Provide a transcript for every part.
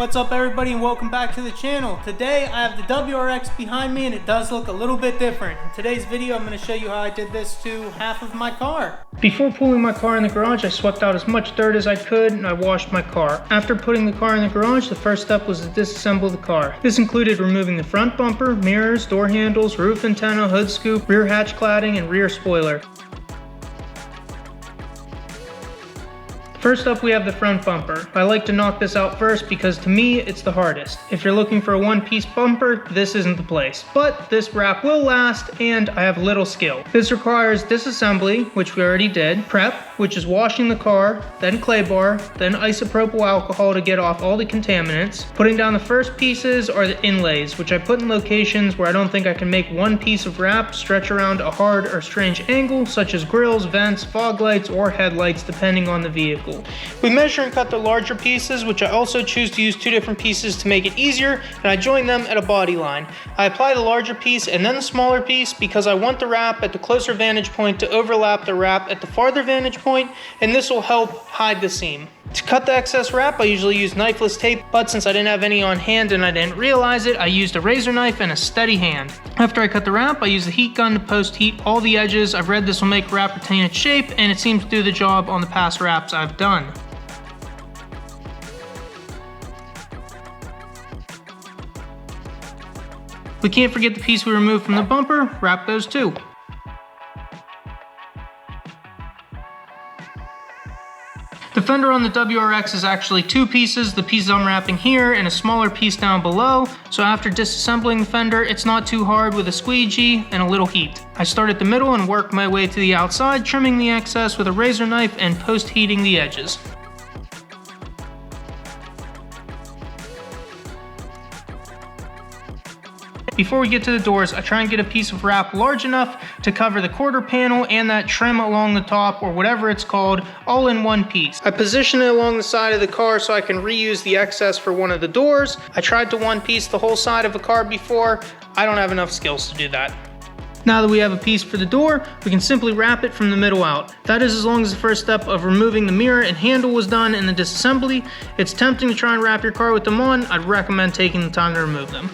What's up everybody and welcome back to the channel. Today I have the WRX behind me and it does look a little bit different. In today's video I'm going to show you how I did this to half of my car. Before pulling my car in the garage, I swept out as much dirt as I could and I washed my car. After putting the car in the garage, the first step was to disassemble the car. This included removing the front bumper, mirrors, door handles, roof antenna, hood scoop, rear hatch cladding, and rear spoiler. First up, we have the front bumper. I like to knock this out first because to me, it's the hardest. If you're looking for a one-piece bumper, this isn't the place. But this wrap will last, and I have little skill. This requires disassembly, which we already did, prep, which is washing the car, then clay bar, then isopropyl alcohol to get off all the contaminants. Putting down the first pieces are the inlays, which I put in locations where I don't think I can make one piece of wrap stretch around a hard or strange angle, such as grills, vents, fog lights, or headlights, depending on the vehicle. We measure and cut the larger pieces, which I also choose to use two different pieces to make it easier, and I join them at a body line. I apply the larger piece and then the smaller piece because I want the wrap at the closer vantage point to overlap the wrap at the farther vantage point, and this will help hide the seam. To cut the excess wrap, I usually use knifeless tape, but since I didn't have any on hand and I didn't realize it, I used a razor knife and a steady hand. After I cut the wrap, I use the heat gun to post-heat all the edges. I've read this will make wrap retain its shape, and it seems to do the job on the past wraps I've done. We can't forget the piece we removed from the bumper. Wrap those too. The fender on the WRX is actually two pieces, the pieces I'm wrapping here and a smaller piece down below. So after disassembling the fender, it's not too hard with a squeegee and a little heat. I start at the middle and work my way to the outside, trimming the excess with a razor knife and post-heating the edges. Before we get to the doors, I try and get a piece of wrap large enough to cover the quarter panel and that trim along the top, or whatever it's called, all in one piece. I position it along the side of the car so I can reuse the excess for one of the doors. I tried to one piece the whole side of a car before. I don't have enough skills to do that. Now that we have a piece for the door, we can simply wrap it from the middle out. That is as long as the first step of removing the mirror and handle was done in the disassembly. It's tempting to try and wrap your car with them on. I'd recommend taking the time to remove them.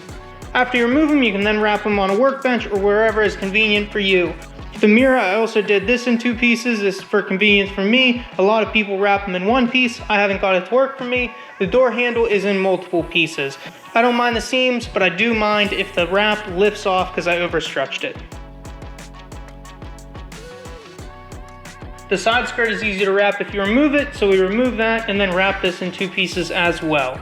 After you remove them, you can then wrap them on a workbench or wherever is convenient for you. For the mirror, I also did this in two pieces. This is for convenience for me. A lot of people wrap them in one piece. I haven't got it to work for me. The door handle is in multiple pieces. I don't mind the seams, but I do mind if the wrap lifts off because I overstretched it. The side skirt is easy to wrap if you remove it, so we remove that and then wrap this in two pieces as well.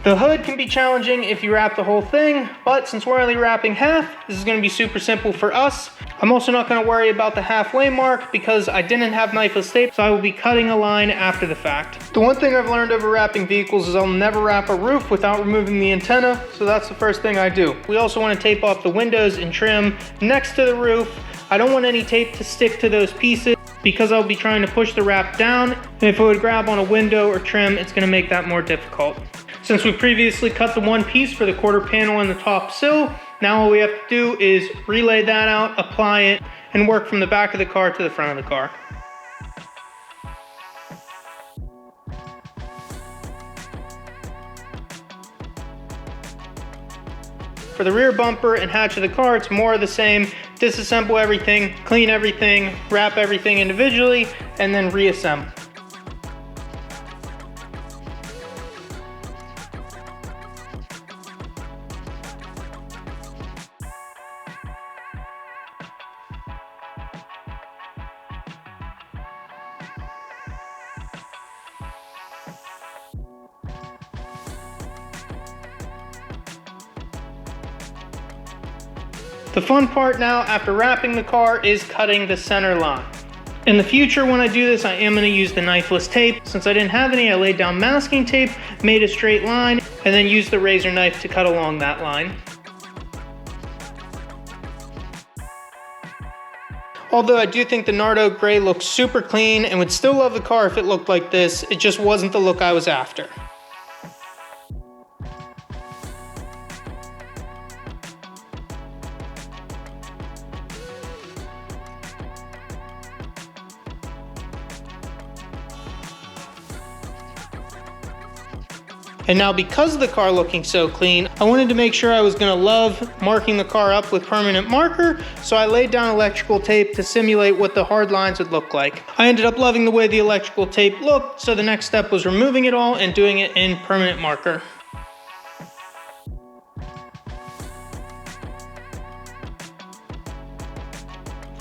The hood can be challenging if you wrap the whole thing, but since we're only wrapping half, this is going to be super simple for us. I'm also not going to worry about the halfway mark because I didn't have knifeless tape, so I will be cutting a line after the fact. The one thing I've learned over wrapping vehicles is I'll never wrap a roof without removing the antenna, so that's the first thing I do. We also want to tape off the windows and trim next to the roof. I don't want any tape to stick to those pieces because I'll be trying to push the wrap down, and if it would grab on a window or trim, it's going to make that more difficult. Since we previously cut the one piece for the quarter panel and the top sill, now all we have to do is relay that out, apply it, and work from the back of the car to the front of the car. For the rear bumper and hatch of the car, it's more of the same. Disassemble everything, clean everything, wrap everything individually, and then reassemble. The fun part now, after wrapping the car, is cutting the center line. In the future, when I do this, I am going to use the knifeless tape. Since I didn't have any, I laid down masking tape, made a straight line, and then used the razor knife to cut along that line. Although I do think the Nardo Gray looks super clean and would still love the car if it looked like this, it just wasn't the look I was after. And now because of the car looking so clean, I wanted to make sure I was gonna love marking the car up with permanent marker, so I laid down electrical tape to simulate what the hard lines would look like. I ended up loving the way the electrical tape looked, so the next step was removing it all and doing it in permanent marker.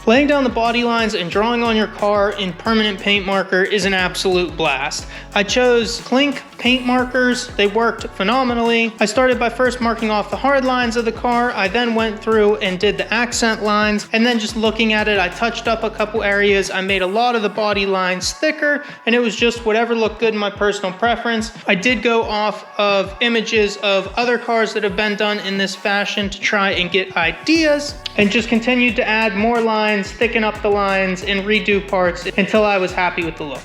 Laying down the body lines and drawing on your car in permanent paint marker is an absolute blast. I chose Clink paint markers. They worked phenomenally. I started by first marking off the hard lines of the car. I then went through and did the accent lines, and then just looking at it, I touched up a couple areas. I made a lot of the body lines thicker, and it was just whatever looked good in my personal preference. I did go off of images of other cars that have been done in this fashion to try and get ideas, and just continued to add more lines, thicken up the lines, and redo parts until I was happy with the look.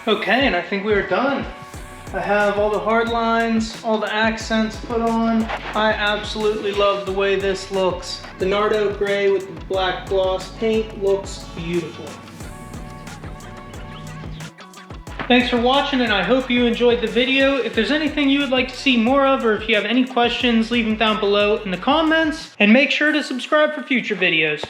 Okay, and I think we are done. I have all the hard lines, all the accents put on. I absolutely love the way this looks. The Nardo gray with the black gloss paint looks beautiful. Thanks for watching, and I hope you enjoyed the video. If there's anything you would like to see more of, or if you have any questions, leave them down below in the comments. And make sure to subscribe for future videos.